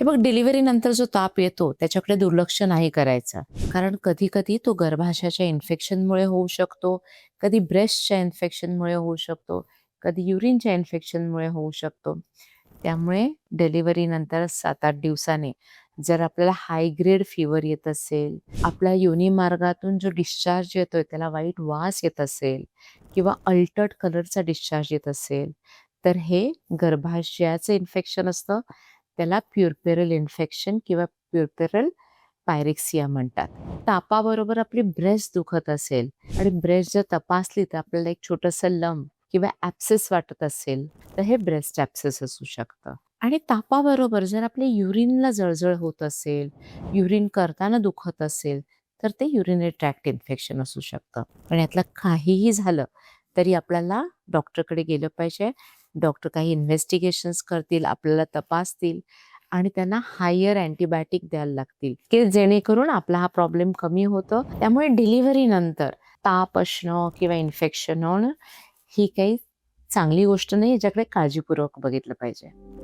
हे बघ, डिलिव्हरी नंतर जो ताप येतो त्याच्याकडे दुर्लक्ष नाही करायचं. कारण कधी कधी तो गर्भाशयाच्या इन्फेक्शनमुळे होऊ शकतो, कधी ब्रेस्टच्या इन्फेक्शनमुळे होऊ शकतो, कधी युरिनच्या इन्फेक्शनमुळे होऊ शकतो. त्यामुळे डिलिव्हरी नंतर 7-8 दिवसाने जर आपल्याला हाय ग्रेड फीवर येत असेल, आपल्या योनी मार्गातून जो डिस्चार्ज येतोय त्याला वाईट वास येत असेल किंवा अल्टर्ड कलरचा डिस्चार्ज येत असेल, तर हे गर्भाशयाचं इन्फेक्शन असतं. त्याला प्युरपेरल इन्फेक्शन किंवा प्युरपेरल पायरेक्सिया म्हणतात. तापाबरोबर आपली ब्रेस्ट दुखत असेल आणि ब्रेस्ट जर तपासली तर आपल्याला एक छोटंसं लंब किंवा ॲप्सेस वाटत असेल, तर हे ब्रेस्ट ॲप्सेस असू शकतं. आणि तापाबरोबर जर आपल्या युरिनला जळजळ होत असेल, युरिन करताना दुखत असेल, तर ते युरिनरी ट्रॅक्ट इन्फेक्शन असू शकतं. पण यातलं काहीही झालं तरी आपल्याला डॉक्टरकडे गेलं पाहिजे. डॉक्टर काही इन्व्हेस्टिगेशन्स करतील, आपल्याला तपासतील आणि त्यांना हायर अँटिबायोटिक द्यायला लागतील, की जेणेकरून आपला हा प्रॉब्लेम कमी होतो. त्यामुळे डिलिव्हरी नंतर ताप असणं किंवा इन्फेक्शन होणं ही काही चांगली गोष्ट नाही, याच्याकडे काळजीपूर्वक बघितलं पाहिजे.